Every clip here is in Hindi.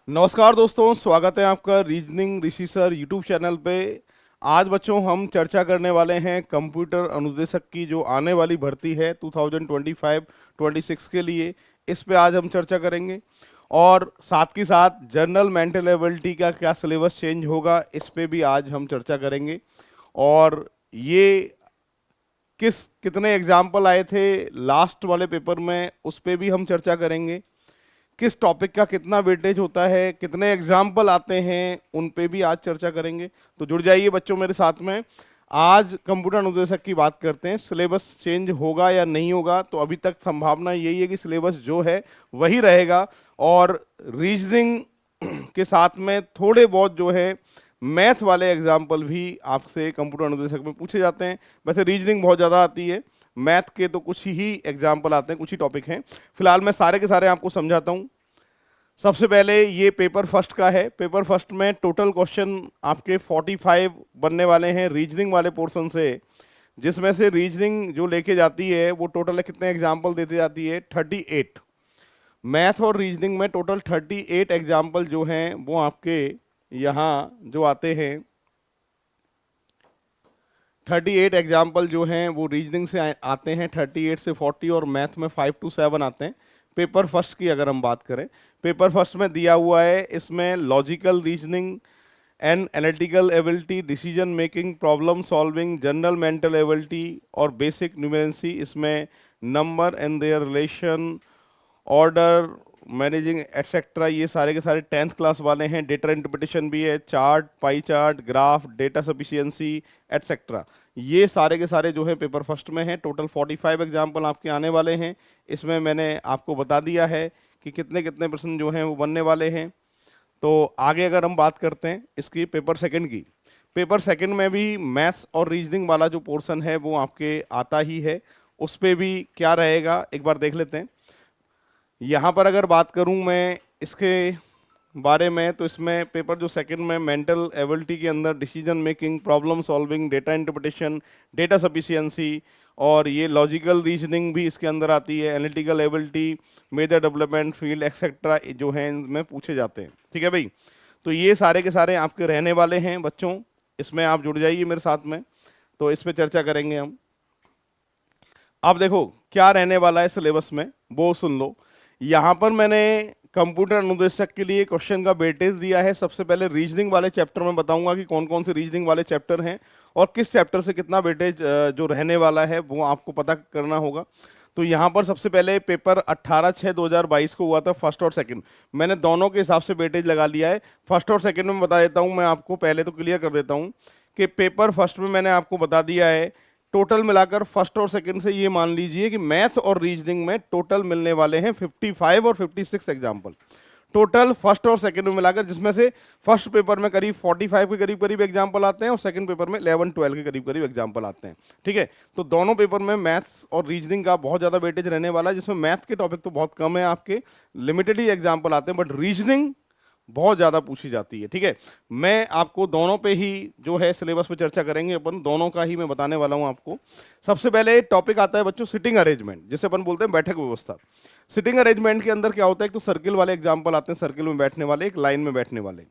नमस्कार दोस्तों, स्वागत है आपका रीजनिंग ऋषि सर यूट्यूब चैनल पे। आज बच्चों हम चर्चा करने वाले हैं कंप्यूटर अनुदेशक की जो आने वाली भर्ती है 2025-26 के लिए। इस पे आज हम चर्चा करेंगे और साथ ही साथ जनरल मेंटल एबिलिटी का क्या सिलेबस चेंज होगा इस पे भी आज हम चर्चा करेंगे। और ये कितने एग्जाम्पल आए थे लास्ट वाले पेपर में उस पे भी हम चर्चा करेंगे। किस टॉपिक का कितना वेटेज होता है, कितने एग्जाम्पल आते हैं, उन पे भी आज चर्चा करेंगे। तो जुड़ जाइए बच्चों मेरे साथ में। आज कंप्यूटर अनुदेशक की बात करते हैं। सिलेबस चेंज होगा या नहीं होगा, तो अभी तक संभावना यही है कि सिलेबस जो है वही रहेगा और रीजनिंग के साथ में थोड़े बहुत जो है मैथ वाले एग्जाम्पल भी आपसे कंप्यूटर अनुदेशक में पूछे जाते हैं। वैसे रीजनिंग बहुत ज़्यादा आती है, मैथ के तो कुछ ही एग्जाम्पल आते हैं, कुछ ही टॉपिक हैं। फिलहाल मैं सारे के सारे आपको समझाता हूँ। सबसे पहले ये पेपर फर्स्ट का है। पेपर फर्स्ट में टोटल क्वेश्चन आपके 45 बनने वाले हैं रीजनिंग वाले पोर्शन से, जिसमें से रीजनिंग जो लेके जाती है वो टोटल कितने एग्जाम्पल देते जाती है 38। मैथ और रीजनिंग में टोटल 38 एग्जाम्पल जो हैं वो आपके यहाँ जो आते हैं। 38 एग्जाम्पल जो हैं वो रीजनिंग से आते हैं, 38 से 40, और मैथ में 5 to 7 आते हैं। पेपर फर्स्ट की अगर हम बात करें, पेपर फर्स्ट में दिया हुआ है, इसमें logical reasoning and analytical ability, decision making, problem solving, general mental ability और बेसिक न्यूमेरेंसी, इसमें number and there relation, order, managing etcetera, ये सारे के सारे 10th क्लास वाले हैं। डेटा इंटरप्रिटेशन भी है, chart, pie chart, graph, data sufficiency etcetera, ये सारे के सारे जो है पेपर फर्स्ट में है। टोटल 45 एग्जाम्पल आपके आने वाले हैं। इसमें मैंने आपको बता दिया है कि कितने कितने प्रश्न जो हैं वो बनने वाले हैं। तो आगे अगर हम बात करते हैं इसकी पेपर सेकंड की, पेपर सेकंड में भी मैथ्स और रीजनिंग वाला जो पोर्शन है वो आपके आता ही है। उस पे भी क्या रहेगा एक बार देख लेते हैं। यहाँ पर अगर बात करूँ मैं इसके बारे में, तो इसमें पेपर जो सेकंड में मेंटल एबिलिटी के अंदर decision making, problem solving, data interpretation, data sufficiency और ये लॉजिकल रीजनिंग भी इसके अंदर आती है, analytical ability, major development field etcetera जो है इनमें पूछे जाते हैं। ठीक है भाई, तो ये सारे के सारे आपके रहने वाले हैं बच्चों। इसमें आप जुड़ जाइए मेरे साथ में, तो इस पर चर्चा करेंगे हम। अब देखो क्या रहने वाला है सिलेबस में, वो सुन लो। यहाँ पर मैंने कंप्यूटर अनुदेशक के लिए क्वेश्चन का वेटेज दिया है। सबसे पहले रीजनिंग वाले चैप्टर में बताऊंगा कि कौन कौन से रीजनिंग वाले चैप्टर हैं और किस चैप्टर से कितना वेटेज जो रहने वाला है वो आपको पता करना होगा। तो यहाँ पर सबसे पहले पेपर 18/6/2022 को हुआ था, फर्स्ट और सेकंड। मैंने दोनों के हिसाब से वेटेज लगा लिया है। फर्स्ट और सेकंड में बता देता हूँ मैं आपको, पहले तो क्लियर कर देता हूँ कि पेपर फर्स्ट में मैंने आपको बता दिया है टोटल मिलाकर फर्स्ट और सेकंड से ये मान लीजिए कि मैथ और रीजनिंग में टोटल मिलने वाले हैं 55 और 56 एग्जाम्पल टोटल फर्स्ट और सेकंड में मिलाकर, जिसमें से फर्स्ट पेपर में करीब 45 के करीब करीब एग्जाम्पल आते हैं और सेकंड पेपर में 11-12 के करीब करीब एग्जाम्पल आते हैं। ठीक है, तो दोनों पेपर में मैथ्स और रीजनिंग का बहुत ज़्यादा वेटेज रहने वाला है, जिसमें मैथ के टॉपिक तो बहुत कम है, आपके लिमिटेड ही एग्जाम्पल आते हैं, बट रीजनिंग बहुत ज़्यादा पूछी जाती है। ठीक है, मैं आपको दोनों पे ही जो है सिलेबस पे चर्चा करेंगे, अपन दोनों का ही मैं बताने वाला हूं आपको। सबसे पहले टॉपिक आता है बच्चों सिटिंग अरेंजमेंट, जिसे अपन बोलते हैं बैठक व्यवस्था। सिटिंग अरेंजमेंट के अंदर क्या होता है, एक तो सर्किल वाले एग्जाम्पल आते हैं, सर्किल में बैठने वाले, एक लाइन में बैठने वाले।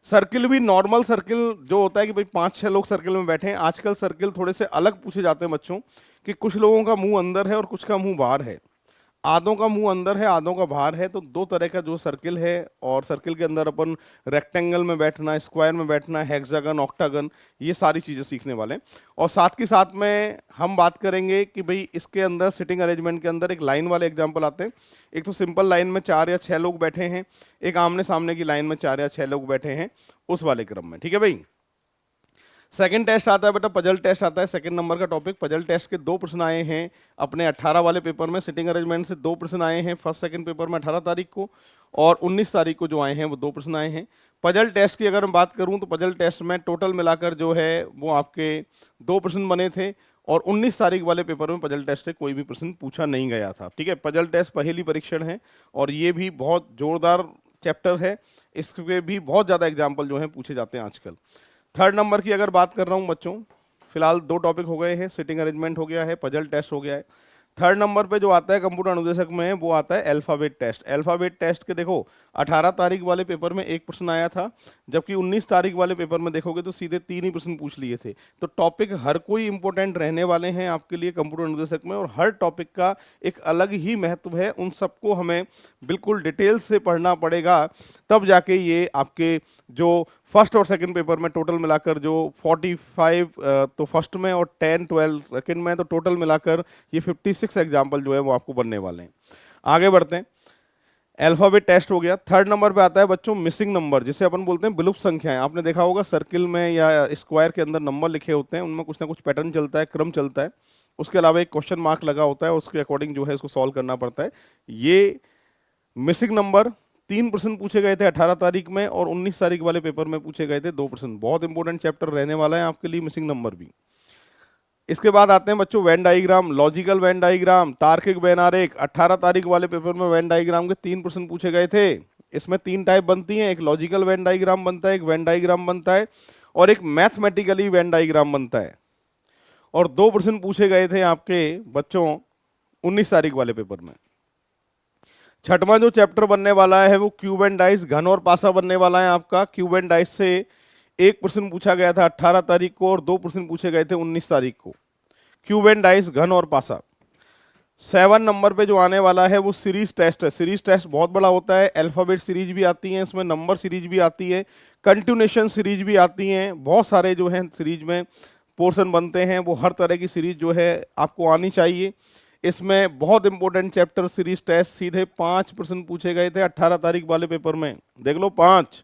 सर्किल भी नॉर्मल सर्किल जो होता है कि भाई 5-6 लोग सर्किल में बैठे हैं। आजकल सर्किल थोड़े से अलग पूछे जाते हैं बच्चों, कि कुछ लोगों का मुंह अंदर है और कुछ का मुंह बाहर है। आधों का मुंह अंदर है, आधों का बाहर है, तो दो तरह का जो सर्किल है। और सर्किल के अंदर अपन रेक्टेंगल में बैठना, स्क्वायर में बैठना, हेक्सागन, ऑक्टागन, ये सारी चीज़ें सीखने वाले हैं। और साथ के साथ में हम बात करेंगे कि भाई इसके अंदर सिटिंग अरेंजमेंट के अंदर एक लाइन वाले एग्जाम्पल आते हैं। एक तो सिंपल लाइन में 4 या 6 लोग बैठे हैं, एक आमने सामने की लाइन में 4 या 6 लोग बैठे हैं, उस वाले क्रम में। ठीक है भाई, सेकंड टेस्ट आता है बेटा, पजल टेस्ट आता है। सेकंड नंबर का टॉपिक पजल टेस्ट के 2 प्रश्न आए हैं अपने 18 वाले पेपर में। सिटिंग अरेंजमेंट से 2 प्रश्न आए हैं फर्स्ट सेकंड पेपर में 18 तारीख को, और 19 तारीख को जो आए हैं वो 2 प्रश्न आए हैं। पजल टेस्ट की अगर मैं बात करूं तो पजल टेस्ट में टोटल मिलाकर जो है वो आपके 2 प्रश्न बने थे, और 19 तारीख वाले पेपर में पजल टेस्ट से कोई भी प्रश्न पूछा नहीं गया था। ठीक है, पजल टेस्ट पहली परीक्षण है और ये भी बहुत जोरदार चैप्टर है, इसके भी बहुत ज़्यादा एग्जाम्पल जो है पूछे जाते हैं आजकल। थर्ड नंबर की अगर बात कर रहा हूं बच्चों, फिलहाल 2 टॉपिक हो गए हैं, सिटिंग अरेंजमेंट हो गया है, पजल टेस्ट हो गया है। थर्ड नंबर पे जो आता है कंप्यूटर अनुदेशक में, वो आता है अल्फाबेट टेस्ट। अल्फाबेट टेस्ट के देखो 18 तारीख वाले पेपर में एक प्रश्न आया था, जबकि 19 तारीख वाले पेपर में देखोगे तो सीधे 3 ही प्रश्न पूछ लिए थे। तो टॉपिक हर कोई इंपॉर्टेंट रहने वाले हैं आपके लिए कंप्यूटर निर्देशक में, और हर टॉपिक का एक अलग ही महत्व है। उन सबको हमें बिल्कुल डिटेल से पढ़ना पड़ेगा, तब जाके ये आपके जो फर्स्ट और सेकंड पेपर में टोटल मिलाकर जो 45 तो फर्स्ट में और 10 12 सेकंड में, तो टोटल मिलाकर ये 56 एग्जाम्पल जो है वो आपको बनने वाले हैं। आगे बढ़ते हैं। अल्फाबेट टेस्ट हो गया। थर्ड नंबर पे आता है बच्चों मिसिंग नंबर, जिसे अपन बोलते हैं विलुप्त संख्याएं। आपने देखा होगा सर्किल में या स्क्वायर के अंदर नंबर लिखे होते हैं, उनमें कुछ ना कुछ पैटर्न चलता है, क्रम चलता है, उसके अलावा एक क्वेश्चन मार्क लगा होता है, उसके अकॉर्डिंग जो है इसको सॉल्व करना पड़ता है। ये मिसिंग नंबर 3 प्रश्न पूछे गए थे 18 तारीख में, और 19 तारीख वाले पेपर में पूछे गए थे 2 प्रश्न। बहुत इंपॉर्टेंट चैप्टर रहने वाला है आपके लिए मिसिंग नंबर भी। इसके बाद आते हैं बच्चों Venn diagram, logical Venn diagram, तार्किक वेन आरेख। 18 तारीख वाले पेपर में वेन डायग्राम के 3 प्रश्न पूछे गए थे। इसमें 3 टाइप बनती हैं, एक लॉजिकल वेन डायग्राम बनता है, एक वेन डायग्राम बनता है, और एक मैथमेटिकली वेन डायग्राम बनता है। और 2 प्रश्न पूछे गए थे आपके बच्चों 19 तारीख वाले पेपर में। छठवां जो चैप्टर बनने वाला है वो क्यूब एंड डाइस, घन और पासा बनने वाला है आपका। क्यूब एंड डाइस से एक प्रश्न पूछा गया था 18 तारीख को, और 2 प्रश्न पूछे गए थे 19 तारीख को। क्यूब एंड डाइस, घन और पासा। 7 नंबर पे जो आने वाला है वो सीरीज टेस्ट है। सीरीज टेस्ट बहुत बड़ा होता है, अल्फाबेट सीरीज भी आती है इसमें, नंबर सीरीज भी आती है, कंटिन्यूएशन सीरीज भी आती हैं, बहुत सारे जो हैं सीरीज में पोर्शन बनते हैं। वो हर तरह की सीरीज जो है आपको आनी चाहिए। इसमें बहुत इंपॉर्टेंट चैप्टर सीरीज टेस्ट, सीधे 5 प्रश्न पूछे गए थे 18 तारीख वाले पेपर में, देख लो 5,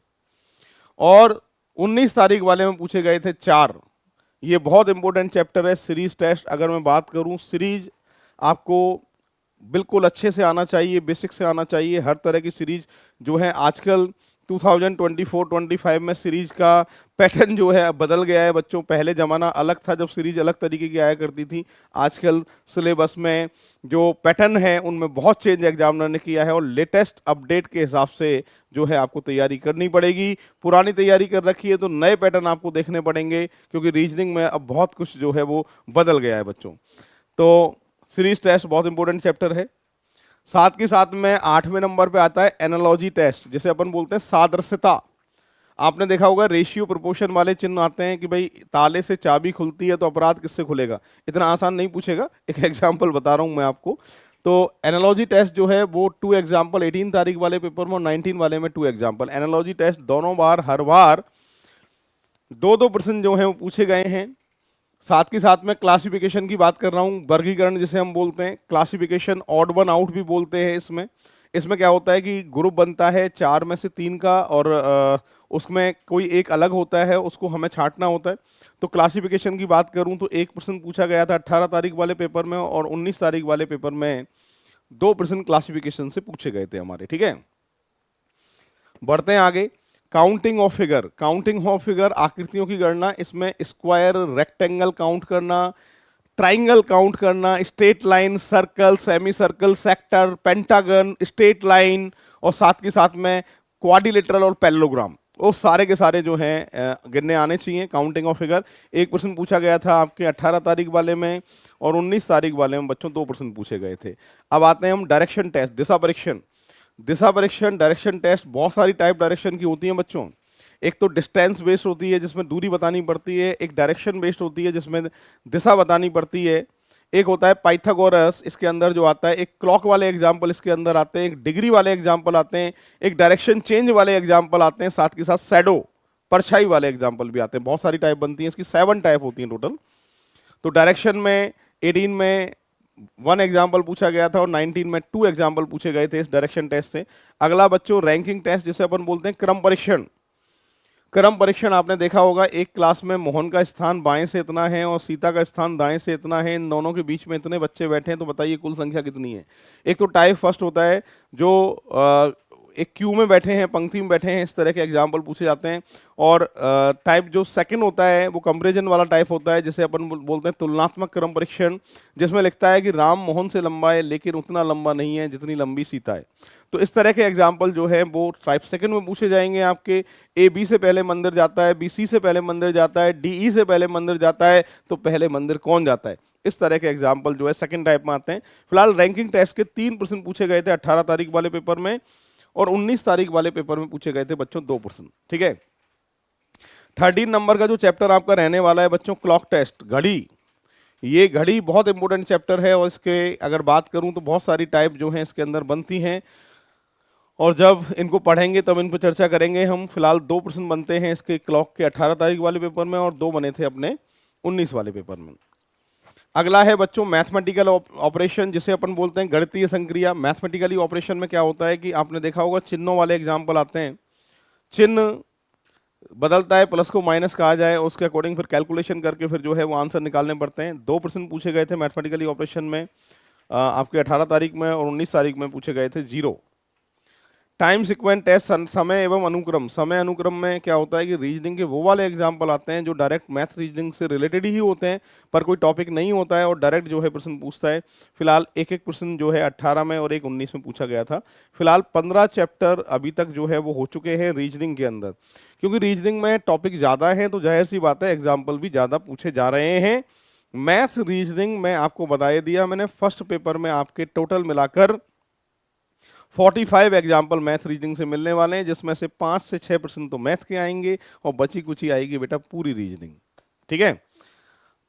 और 19 तारीख वाले में पूछे गए थे 4। ये बहुत इंपॉर्टेंट चैप्टर है सीरीज टेस्ट। अगर मैं बात करूं, सीरीज आपको बिल्कुल अच्छे से आना चाहिए, बेसिक से आना चाहिए। हर तरह की सीरीज जो है आजकल 2024-25 में सीरीज का पैटर्न जो है बदल गया है बच्चों। पहले ज़माना अलग था जब सीरीज अलग तरीके की आया करती थी। आजकल सिलेबस में जो पैटर्न है उनमें बहुत चेंज एग्जामिनर ने किया है, और लेटेस्ट अपडेट के हिसाब से जो है आपको तैयारी करनी पड़ेगी। पुरानी तैयारी कर रखी है तो नए पैटर्न आपको देखने पड़ेंगे, क्योंकि रीजनिंग में अब बहुत कुछ जो है वो बदल गया है बच्चों। तो सीरीज टेस्ट बहुत इंपॉर्टेंट चैप्टर है। साथ के साथ में 8वें नंबर पे आता है एनालॉजी टेस्ट, जिसे अपन बोलते हैं सादृश्यता। आपने देखा होगा रेशियो प्रोपोर्शन वाले चिन्ह आते हैं कि भाई ताले से चाबी खुलती है तो अपराध किससे खुलेगा। इतना आसान नहीं पूछेगा, एक एग्जांपल बता रहा हूं मैं आपको। तो एनालॉजी टेस्ट जो है वो 2 एग्जाम्पल 18 तारीख वाले पेपर में और 19 वाले में 2 एग्जाम्पल। एनालॉजी टेस्ट दोनों बार हर बार 2-2 प्रश्न जो है वो पूछे गए हैं। साथ के साथ में क्लासिफिकेशन की बात कर रहा हूँ, वर्गीकरण जिसे हम बोलते हैं, क्लासिफिकेशन ऑड वन आउट भी बोलते हैं। इसमें क्या होता है कि ग्रुप बनता है 4 में से 3 का, और उसमें कोई एक अलग होता है, उसको हमें छांटना होता है। तो क्लासिफिकेशन की बात करूं तो एक प्रश्न पूछा गया था 18 तारीख वाले पेपर में, और 19 तारीख वाले पेपर में 2 प्रश्न क्लासिफिकेशन से पूछे गए थे हमारे। ठीक है, बढ़ते हैं आगे। Counting of figure, counting of figure आकृतियों की गणना। इसमें स्क्वायर, रेक्टेंगल काउंट करना, ट्राइंगल काउंट करना, straight line, circle, semi circle, sector, pentagon, straight line, और साथ के साथ में क्वाड्रिलेटरल और पैरेललोग्राम, वो सारे के सारे जो हैं गिनने आने चाहिए। काउंटिंग ऑफ फिगर एक प्रश्न पूछा गया था आपके 18 तारीख वाले में, और 19 तारीख वाले में बच्चों 2 प्रश्न पूछे गए थे। अब आते हैं हम डायरेक्शन टेस्ट, दिशा परीक्षण। दिशा परीक्षण, डायरेक्शन टेस्ट, बहुत सारी टाइप डायरेक्शन की होती हैं बच्चों। एक तो डिस्टेंस बेस्ड होती है जिसमें दूरी बतानी पड़ती है, एक डायरेक्शन बेस्ड होती है जिसमें दिशा बतानी पड़ती है, एक होता है पाइथागोरस, इसके अंदर जो आता है, एक क्लॉक वाले एग्जाम्पल इसके अंदर आते हैं, एक डिग्री वाले एग्जाम्पल आते हैं, एक डायरेक्शन चेंज वाले एग्जाम्पल आते हैं, साथ के साथ शैडो, परछाई वाले एग्जाम्पल भी आते हैं। बहुत सारी टाइप बनती हैं इसकी, 7 टाइप होती हैं टोटल। तो डायरेक्शन में 18 में 1 एग्जाम्पल पूछा गया था, और 19 में 2 एग्जाम्पल पूछे गए थे इस डायरेक्शन टेस्ट से। अगला बच्चों रैंकिंग टेस्ट, जिसे अपन बोलते हैं क्रम परीक्षण। क्रम परीक्षण आपने देखा होगा, एक क्लास में मोहन का स्थान बाएं से इतना है और सीता का स्थान दाएं से इतना है, इन दोनों के बीच में इतने बच्चे बैठे हैं, तो बताइए कुल संख्या कितनी है। एक तो टाइप फर्स्ट होता है जो एक क्यू में बैठे हैं, पंक्ति में बैठे हैं, इस तरह के एग्जाम्पल पूछे जाते हैं। और टाइप जो सेकंड होता है वो कंपैरिजन वाला टाइप होता है, जिसे अपन बोलते हैं तुलनात्मक क्रम परीक्षण, जिसमें लिखता है कि राम मोहन से लंबा है लेकिन उतना लंबा नहीं है जितनी लंबी सीता है। तो इस तरह के एग्जाम्पल जो है वो टाइप सेकंड में पूछे जाएंगे आपके। ए बी से पहले मंदिर जाता है, बी सी से पहले मंदिर जाता है, डी ई से पहले मंदिर जाता है, तो पहले मंदिर कौन जाता है। इस तरह के एग्जाम्पल जो है सेकंड टाइप में आते हैं। फिलहाल रैंकिंग टेस्ट के 3 प्रश्न पूछे गए थे 18 तारीख वाले पेपर में, और 19 तारीख वाले पेपर में पूछे गए थे बच्चों 2 प्रश्न। ठीक है। 13 नंबर का जो चैप्टर आपका रहने वाला है बच्चों, क्लॉक टेस्ट, घड़ी। ये घड़ी बहुत इंपॉर्टेंट चैप्टर है और इसके अगर बात करूं तो बहुत सारी टाइप जो हैं इसके अंदर बनती हैं, और जब इनको पढ़ेंगे तब इन पर चर्चा करेंगे हम। फिलहाल 2 प्रश्न बनते हैं इसके क्लॉक के 18 तारीख वाले पेपर में और 2 बने थे अपने 19 वाले पेपर में। अगला है बच्चों मैथमेटिकल ऑपरेशन, जिसे अपन बोलते हैं गणितीय संक्रिया। मैथमेटिकली ऑपरेशन में क्या होता है कि आपने देखा होगा चिन्हों वाले एग्जाम्पल आते हैं, चिन्ह बदलता है, प्लस को माइनस कहा जाए, उसके अकॉर्डिंग फिर कैलकुलेशन करके फिर जो है वो आंसर निकालने पड़ते हैं। 2 प्रश्न पूछे गए थे मैथमेटिकली ऑपरेशन में आपके 18 तारीख में और 19 तारीख में पूछे गए थे। 0 टाइम सिक्वेंस टेस्ट, समय एवं अनुक्रम। समय अनुक्रम में क्या होता है कि रीजनिंग के वो वाले एग्जाम्पल आते हैं जो डायरेक्ट मैथ रीजनिंग से रिलेटेड ही होते हैं, पर कोई टॉपिक नहीं होता है और डायरेक्ट जो है प्रश्न पूछता है। फिलहाल एक एक प्रश्न जो है 18 में और एक 19 में पूछा गया था। फिलहाल 15 चैप्टर अभी तक जो है वो हो चुके हैं रीजनिंग के अंदर। क्योंकि रीजनिंग में टॉपिक ज़्यादा हैं तो जाहिर सी बात है एग्जाम्पल भी ज़्यादा पूछे जा रहे हैं। मैथ्स रीजनिंग में आपको बता दिया मैंने, फर्स्ट पेपर में आपके टोटल मिलाकर 45 एग्जाम्पल मैथ रीजनिंग से मिलने वाले हैं, जिसमें से 5 से 6 प्रश्न तो मैथ के आएंगे और बची कुछ ही आएगी बेटा पूरी रीजनिंग। ठीक है।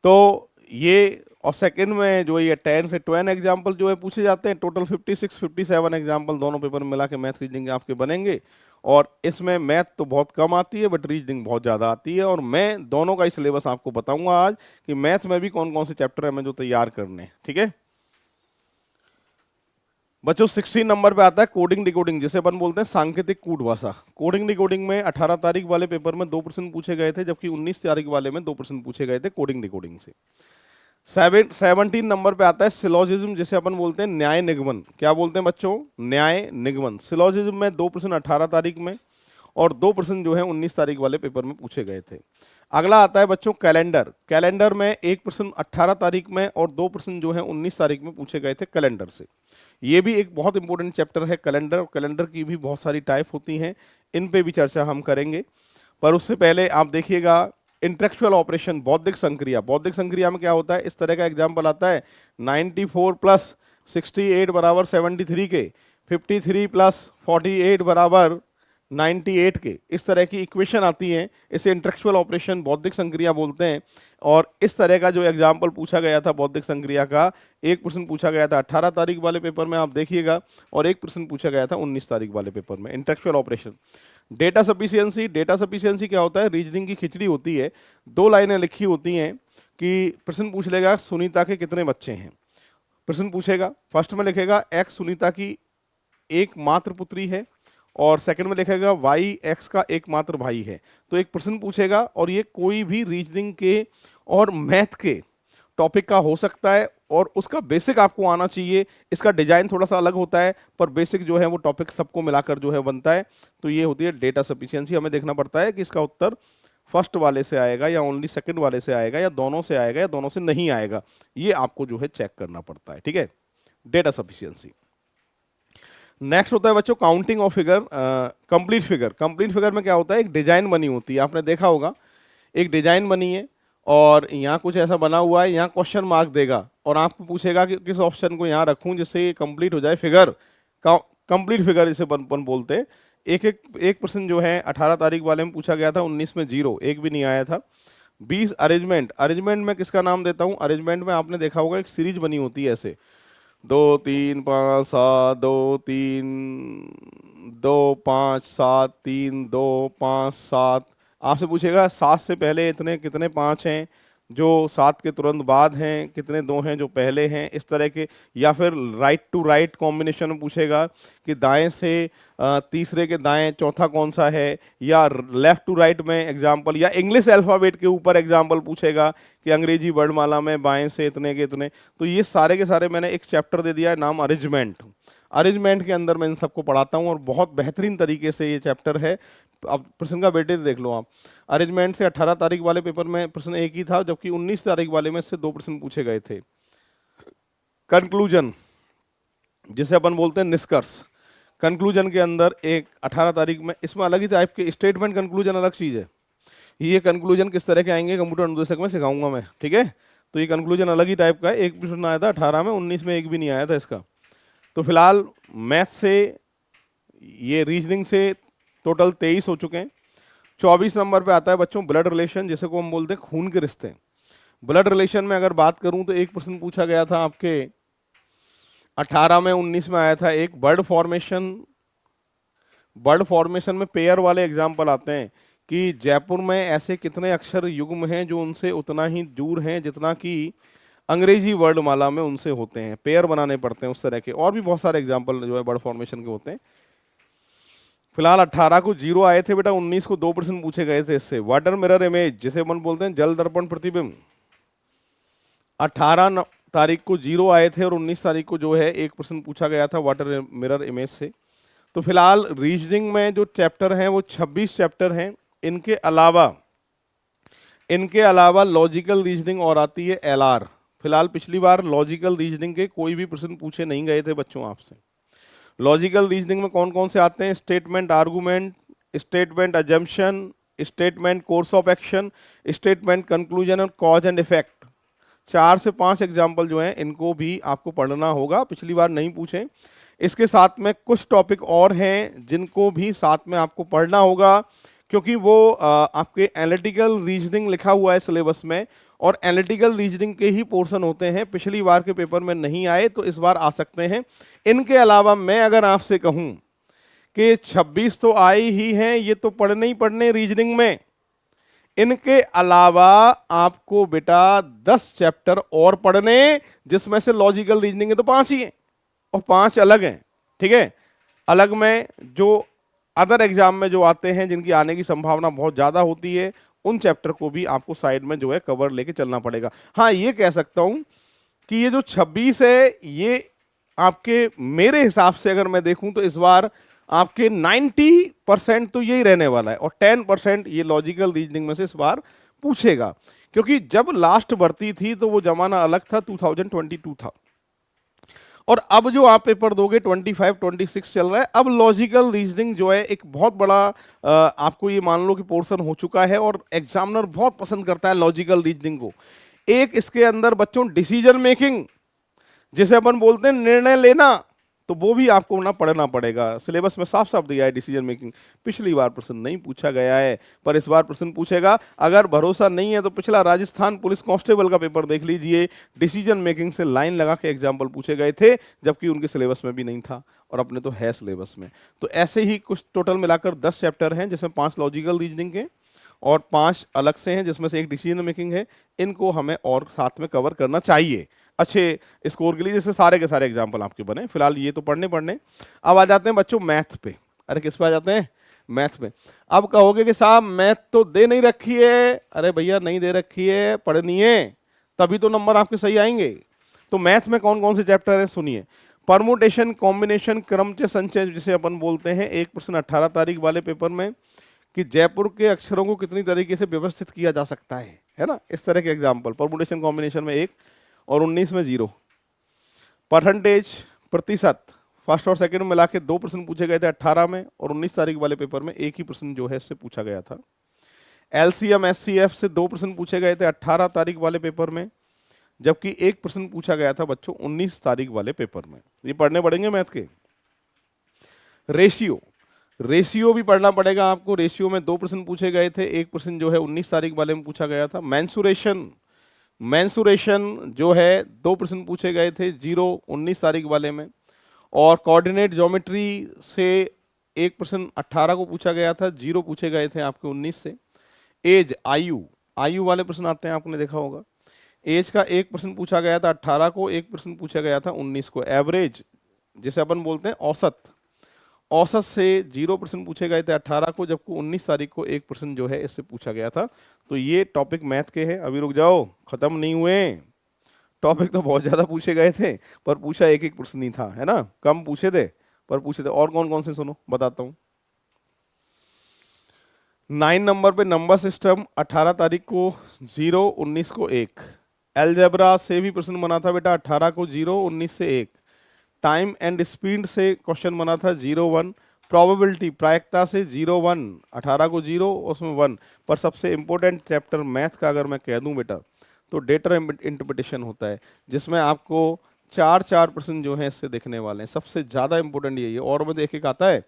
तो ये और सेकंड में जो ये 10 से 12 एग्जाम्पल जो है पूछे जाते हैं, टोटल 56 57 एग्जाम्पल दोनों पेपर में मिला के मैथ रीजनिंग आपके बनेंगे। और इसमें मैथ तो बहुत कम आती है बट रीजनिंग बहुत ज़्यादा आती है, और मैं दोनों का ही सिलेबस आपको बताऊंगा आज कि मैथ में भी कौन कौन से चैप्टर है हमें जो तैयार करने हैं। ठीक है बच्चों। 16 नंबर पे आता है कोडिंग डिकोडिंग, जिसे अपन बोलते हैं सांकेतिक कूट भाषा। कोडिंग डिकोडिंग में 18 तारीख वाले पेपर में 2 प्रश्न पूछे गए थे, जबकि 19 तारीख वाले में 2 प्रश्न पूछे गए थे कोडिंग डिकोडिंग से। 17 नंबर पे आता है सिलोजिज्म, जिसे अपन बोलते हैं न्याय निगमन। क्या बोलते हैं बच्चों? न्याय निगमन। सिलोजिज्म में 2 प्रश्न 18 तारीख में और 2 प्रश्न जो है 19 तारीख वाले पेपर में पूछे गए थे। अगला आता है बच्चों कैलेंडर। कैलेंडर में 1 प्रश्न 18 तारीख में और 2 प्रश्न जो है 19 तारीख में पूछे गए थे कैलेंडर से। ये भी एक बहुत इंपॉर्टेंट चैप्टर है कैलेंडर। कैलेंडर की भी बहुत सारी टाइप होती हैं, इन पे भी चर्चा हम करेंगे। पर उससे पहले आप देखिएगा इंटेलेक्चुअल ऑपरेशन, बौद्धिक संक्रिया। बौद्धिक संक्रिया में क्या होता है, इस तरह का एग्जाम्पल आता है 94 प्लस 68 बराबर 73 के, 53 प्लस 48 बराबर 98 के, इस तरह की इक्वेशन आती है। इसे इंटेलेक्चुअल ऑपरेशन बौद्धिक संक्रिया बोलते हैं। और इस तरह का जो एग्जाम्पल पूछा गया था बौद्धिक संक्रिया का, 1 प्रश्न पूछा गया था 18 तारीख वाले पेपर में आप देखिएगा, और 1 प्रश्न पूछा गया था 19 तारीख वाले पेपर में। Intellectual operation. Data sufficiency. Data sufficiency क्या होता है? रीजनिंग की खिचड़ी होती है, 2 लाइनें लिखी होती हैं कि प्रश्न पूछ लेगा सुनीता के कितने बच्चे हैं। प्रश्न पूछेगा, फर्स्ट में लिखेगा एक्स सुनीता की एकमात्र पुत्री है, और सेकंड में लिखेगा वाई एक्स का एकमात्र भाई है। तो एक प्रश्न पूछेगा और ये कोई भी रीजनिंग के और मैथ के टॉपिक का हो सकता है, और उसका बेसिक आपको आना चाहिए। इसका डिजाइन थोड़ा सा अलग होता है पर बेसिक जो है वो टॉपिक सबको मिलाकर जो है बनता है। तो ये होती है डेटा सफिशिएंसी। हमें देखना पड़ता है कि इसका उत्तर फर्स्ट वाले से आएगा या ओनली सेकंड वाले से आएगा या दोनों से आएगा या दोनों से नहीं आएगा, ये आपको जो है चेक करना पड़ता है। ठीक है, डेटा सफिशिएंसी। नेक्स्ट होता है बच्चों counting of figure, complete figure. Complete figure में क्या होता है, एक डिजाइन बनी होती है, आपने देखा होगा एक डिजाइन बनी है और यहाँ कुछ ऐसा बना हुआ है, यहाँ क्वेश्चन मार्क देगा और आपको पूछेगा कि किस ऑप्शन को यहाँ रखूँ जिससे ये कंप्लीट हो जाए फिगर। कंप्लीट फिगर जिसे अपन बोलते हैं। एक प्रश्न जो है 18 तारीख वाले में पूछा गया था, 19 में 0, एक भी नहीं आया था। 20 अरेंजमेंट। अरेंजमेंट में किसका नाम देता हूँ? अरेंजमेंट में आपने देखा होगा एक सीरीज बनी होती है ऐसे 2 3 5 7 2 3 2 5 7 3 2 5 7। आपसे पूछेगा 7 से पहले इतने कितने 5 हैं, जो 7 के तुरंत बाद हैं कितने 2 हैं जो पहले हैं, इस तरह के। या फिर राइट टू राइट कॉम्बिनेशन में पूछेगा कि दाएं से तीसरे के दाएं चौथा कौन सा है, या लेफ्ट टू राइट में एग्जाम्पल, या इंग्लिश अल्फ़ाबेट के ऊपर एग्जाम्पल पूछेगा कि अंग्रेजी वर्णमाला में बाएं से इतने के इतने। तो ये सारे के सारे मैंने एक चैप्टर दे दिया है नाम अरेंजमेंट। अरेंजमेंट के अंदर मैं इन सबको पढ़ाता हूँ और बहुत बेहतरीन तरीके से ये चैप्टर है। अब प्रश्न का बेटे देख लो आप। अरेंजमेंट से 18 तारीख वाले पेपर में प्रश्न एक ही था, जबकि 19 तारीख वाले में इससे 2 प्रश्न पूछे गए थे। कंक्लूजन, जिसे अपन बोलते हैं निष्कर्ष। कंक्लूजन के अंदर एक 18 तारीख में, इसमें अलग ही टाइप के स्टेटमेंट कंक्लूजन अलग चीज़ है। ये कंक्लूजन किस तरह के आएंगे कंप्यूटर अनुदेशक में सिखाऊंगा मैं, ठीक है। तो ये कंक्लूजन अलग ही टाइप का है। एक प्रश्न आया था 18 में, 19 में एक भी नहीं आया था इसका। तो फिलहाल मैथ से ये रीजनिंग से टोटल 23 हो चुके हैं। 24 नंबर पे आता है बच्चों ब्लड रिलेशन, जिसे को हम बोलते हैं खून के रिश्ते। ब्लड रिलेशन में अगर बात करूं तो एक प्रश्न पूछा गया था आपके 18 में, 19 में आया था एक बर्ड फॉर्मेशन। बर्ड फॉर्मेशन में पेयर वाले एग्जाम्पल आते हैं कि जयपुर में ऐसे कितने अक्षर युग्म हैं जो उनसे उतना ही दूर हैं जितना कि अंग्रेजी वर्णमाला में उनसे होते हैं, पेयर बनाने पड़ते हैं उस तरह के। और भी बहुत सारे एग्जाम्पल जो है बर्ड फॉर्मेशन के होते हैं। फिलहाल 18 को 0 आए थे बेटा, 19 को 2 प्रश्न पूछे गए थे इससे। वाटर मिरर इमेज, जिसे अपन बोलते हैं जल दर्पण प्रतिबिंब, 18 तारीख को 0 आए थे और 19 तारीख को जो है एक प्रश्न पूछा गया था वाटर मिरर इमेज से। तो फिलहाल रीजनिंग में जो चैप्टर हैं वो 26 चैप्टर हैं। इनके अलावा लॉजिकल रीजनिंग और आती है एलआर। फिलहाल पिछली बार लॉजिकल रीजनिंग के कोई भी प्रश्न पूछे नहीं गए थे बच्चों आपसे। लॉजिकल रीजनिंग में कौन कौन से आते हैं? Statement argument, statement assumption, statement course of action, statement conclusion और कॉज एंड इफेक्ट। 4 से 5 एग्जाम्पल जो हैं इनको भी आपको पढ़ना होगा, पिछली बार नहीं पूछे। इसके साथ में कुछ टॉपिक और हैं जिनको भी साथ में आपको पढ़ना होगा, क्योंकि वो आपके एनालिटिकल रीजनिंग लिखा हुआ है सिलेबस में, और एनालिटिकल रीजनिंग के ही पोर्शन होते हैं। पिछली बार के पेपर में नहीं आए तो इस बार आ सकते हैं। इनके अलावा मैं अगर आपसे कहूं कि 26 तो आए ही हैं, ये तो पढ़ने ही पढ़ने रीजनिंग में। इनके अलावा आपको बेटा 10 चैप्टर और पढ़ने, जिसमें से लॉजिकल रीजनिंग है तो 5 ही हैं और 5 अलग हैं। ठीक है, अलग में जो अदर एग्जाम में जो आते हैं जिनकी आने की संभावना बहुत ज्यादा होती है, उन चैप्टर को भी आपको साइड में जो है कवर लेके चलना पड़ेगा। हाँ, ये कह सकता हूं कि ये जो 26 है ये आपके, मेरे हिसाब से अगर मैं देखूं तो इस बार आपके 90% तो यही रहने वाला है और 10% ये लॉजिकल रीजनिंग में से इस बार पूछेगा। क्योंकि जब लास्ट भर्ती थी तो वो जमाना अलग था, 2022 था, और अब जो आप पेपर दोगे 25-26 चल रहा है। अब लॉजिकल रीजनिंग जो है एक बहुत बड़ा आपको ये मान लो कि पोर्शन हो चुका है और एग्जामिनर बहुत पसंद करता है लॉजिकल रीजनिंग को। एक इसके अंदर बच्चों डिसीजन मेकिंग, जिसे अपन बोलते हैं निर्णय लेना, तो वो भी आपको ना पढ़ना पड़ेगा। सिलेबस में साफ साफ दिया है डिसीजन मेकिंग। पिछली बार प्रश्न नहीं पूछा गया है पर इस बार प्रश्न पूछेगा। अगर भरोसा नहीं है तो पिछला राजस्थान पुलिस कांस्टेबल का पेपर देख लीजिए, डिसीजन मेकिंग से लाइन लगा के एग्जाम्पल पूछे गए थे, जबकि उनके सिलेबस में भी नहीं था और अपने तो है सिलेबस में। तो ऐसे ही कुछ टोटल मिलाकर 10 चैप्टर हैं, जिसमें 5 लॉजिकल रीजनिंग के और 5 अलग से हैं, जिसमें से एक डिसीजन मेकिंग है। इनको हमें और साथ में कवर करना चाहिए अच्छे स्कोर के लिए, जैसे सारे के सारे एग्जाम्पल आपके बने। फिलहाल ये तो पढ़ने। अब आ जाते हैं बच्चों मैथ पे। अरे किस पे आ जाते हैं? मैथ पे। अब कहोगे कि साहब मैथ तो दे नहीं रखी है। अरे भैया नहीं दे रखी है, पढ़नी है, तभी तो नंबर आपके सही आएंगे। तो मैथ में कौन कौन से चैप्टर हैं सुनिए। परमुटेशन, कॉम्बिनेशन, क्रमचय संचय जिसे अपन बोलते हैं। एक प्रश्न 18 तारीख वाले पेपर में कि जयपुर के अक्षरों को कितनी तरीके से व्यवस्थित किया जा सकता है ना, इस तरह के एग्जाम्पल। परमुटेशन कॉम्बिनेशन में 1 और 19 में 0। परसेंटेज, प्रतिशत, फर्स्ट और सेकंड में मिला के 2 प्रश्न पूछे गए थे 18 में, और 19 तारीख वाले पेपर में एक ही प्रश्न जो है इससे पूछा गया था। एलसीएम एचसीएफ से 2 प्रश्न पूछे गए थे 18 तारीख वाले पेपर में, जबकि एक प्रश्न पूछा गया था बच्चों 19 तारीख वाले पेपर में। ये पढ़ने पड़ेंगे मैथ के। रेशियो भी पढ़ना पड़ेगा आपको। रेशियो में 2 प्रश्न पूछे गए थे, एक प्रश्न जो है 19 तारीख वाले में पूछा गया था। मैंसुरेशन जो है 2 प्रश्न पूछे गए थे, 0 19 तारीख वाले में। और कोऑर्डिनेट ज्योमेट्री से एक प्रश्न 18 को पूछा गया था, 0 पूछे गए थे आपके 19 से। एज, आयु वाले प्रश्न आते हैं, आपने देखा होगा। एज का एक प्रश्न पूछा गया था 18 को, एक प्रश्न पूछा गया था 19 को। एवरेज जिसे अपन बोलते हैं औसत से 0 प्रश्न पूछे गए थे 18 को, जबकि 19 तारीख को एक प्रश्न जो है इससे पूछा गया था। तो ये टॉपिक मैथ के हैं। अभी रुक जाओ, खत्म नहीं हुए। टॉपिक तो बहुत ज्यादा पूछे गए थे पर पूछा एक एक प्रश्न ही था, है ना, कम पूछे थे पर पूछे थे। और कौन कौन से सुनो बताता हूं। 9 नंबर पे नंबर सिस्टम, 18 तारीख को 0, 19 को 1। एलजेब्रा से भी प्रश्न बना था बेटा, 18 को 0, 19 से 1। टाइम एंड स्पीड से क्वेश्चन बना था 0-1। प्रोबेबिलिटी, प्रायिकता से 0-1, 18 को 0 उसमें 1। पर सबसे इंपॉर्टेंट चैप्टर मैथ का अगर मैं कह दूं बेटा तो डेटा इंटरप्रिटेशन होता है, जिसमें आपको 4 प्रश्न जो है इससे देखने वाले हैं। सबसे ज्यादा इंपॉर्टेंट यही है। और में एक एक आता है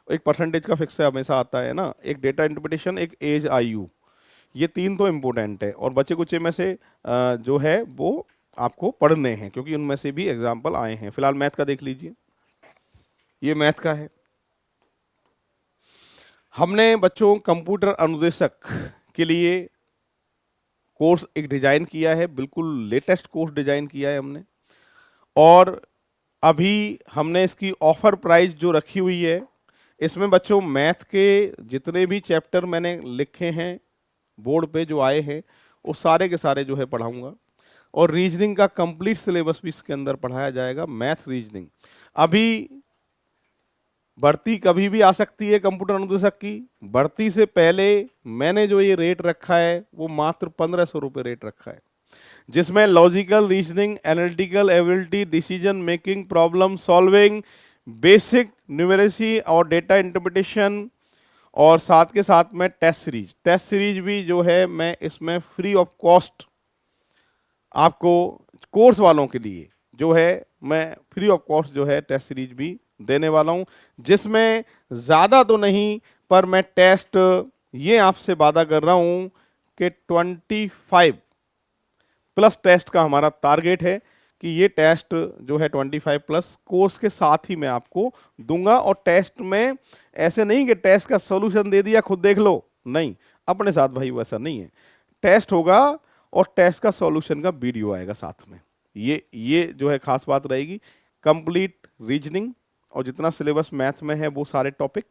एक परसेंटेज का फिक्स है हमेशा आता है ना, एक डेटा इंटरप्रिटेशन, एक एज आयु, ये तीन तो इम्पोर्टेंट है। और बचे कुचे में से जो है वो आपको पढ़ने हैं, क्योंकि उनमें से भी एग्जाम्पल आए हैं। फिलहाल मैथ का देख लीजिए, ये मैथ का है। हमने बच्चों कंप्यूटर अनुदेशक के लिए कोर्स एक डिजाइन किया है, बिल्कुल लेटेस्ट कोर्स डिजाइन किया है हमने। और अभी हमने इसकी ऑफर प्राइस जो रखी हुई है, इसमें बच्चों मैथ के जितने भी चैप्टर मैंने लिखे हैं बोर्ड पे जो आए हैं, वो सारे के सारे जो है पढ़ाऊंगा। और रीजनिंग का कंप्लीट सिलेबस भी इसके अंदर पढ़ाया जाएगा, मैथ रीजनिंग। अभी भर्ती कभी भी आ सकती है कंप्यूटर अनुदेशक की। भर्ती से पहले मैंने जो ये रेट रखा है वो मात्र 1500 रुपये रेट रखा है, जिसमें logical reasoning, analytical ability, decision making, problem solving, basic numeracy और डेटा इंटरप्रिटेशन, और साथ के साथ में टेस्ट सीरीज भी जो है मैं इसमें फ्री ऑफ कॉस्ट आपको कोर्स वालों के लिए जो है मैं फ्री ऑफ कॉस्ट जो है टेस्ट सीरीज भी देने वाला हूं, जिसमें ज्यादा तो नहीं पर मैं टेस्ट ये आपसे वादा कर रहा हूं कि 25 प्लस टेस्ट का हमारा टारगेट है कि ये टेस्ट जो है 25 प्लस कोर्स के साथ ही मैं आपको दूंगा। और टेस्ट में ऐसे नहीं कि टेस्ट का सॉल्यूशन दे दिया खुद देख लो, नहीं अपने साथ भाई वैसा नहीं है। टेस्ट होगा और टेस्ट का सॉल्यूशन का वीडियो आएगा साथ में, ये जो है खास बात रहेगी। कंप्लीट रीजनिंग और जितना सिलेबस मैथ में है वो सारे टॉपिक,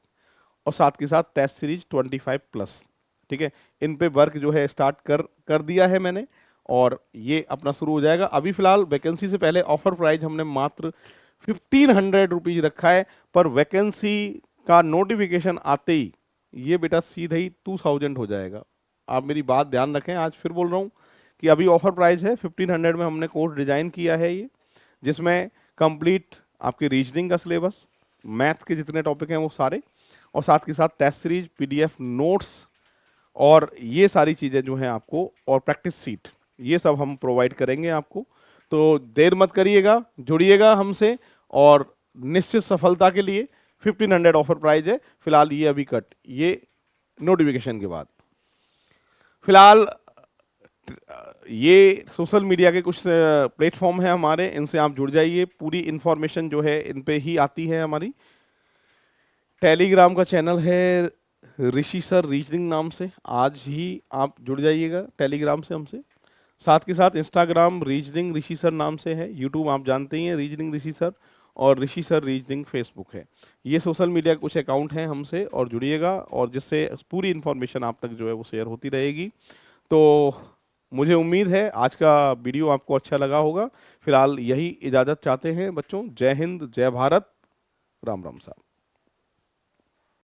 और साथ के साथ टेस्ट सीरीज 25 प्लस, ठीक है। इन पे वर्क जो है स्टार्ट कर दिया है मैंने, और ये अपना शुरू हो जाएगा। अभी फिलहाल वैकेंसी से पहले ऑफर प्राइस हमने मात्र 1500 रुपीज रखा है, पर वैकेंसी का नोटिफिकेशन आते ही ये बेटा सीधा ही 2000 हो जाएगा। आप मेरी बात ध्यान रखें, आज फिर बोल रहा हूँ कि अभी ऑफर प्राइस है 1500 में हमने कोर्स डिजाइन किया है ये, जिसमें कंप्लीट आपके रीजनिंग का सिलेबस, मैथ के जितने टॉपिक हैं वो सारे, और साथ के साथ टेस्ट सीरीज, पीडीएफ नोट्स, और ये सारी चीज़ें जो हैं आपको, और प्रैक्टिस सीट, ये सब हम प्रोवाइड करेंगे आपको। तो देर मत करिएगा, जुड़िएगा हमसे, और निश्चित सफलता के लिए 1500 ऑफर प्राइस है फिलहाल, ये अभी कट, ये नोटिफिकेशन के बाद। फिलहाल ये सोशल मीडिया के कुछ प्लेटफॉर्म हैं हमारे, इनसे आप जुड़ जाइए, पूरी इंफॉर्मेशन जो है इन पे ही आती है हमारी। टेलीग्राम का चैनल है ऋषि सर रीजनिंग नाम से, आज ही आप जुड़ जाइएगा टेलीग्राम से हमसे। साथ के साथ इंस्टाग्राम रीजनिंग ऋषि सर नाम से है, यूट्यूब आप जानते ही हैं रीजनिंग ऋषि सर, और ऋषि सर रीजनिंग फेसबुक है। ये सोशल मीडिया के कुछ अकाउंट हैं हमसे, और जुड़िएगा, और जिससे पूरी इन्फॉर्मेशन आप तक जो है वो शेयर होती रहेगी। तो मुझे उम्मीद है आज का वीडियो आपको अच्छा लगा होगा। फिलहाल यही इजाज़त चाहते हैं बच्चों, जय हिंद, जय भारत, राम राम साहब।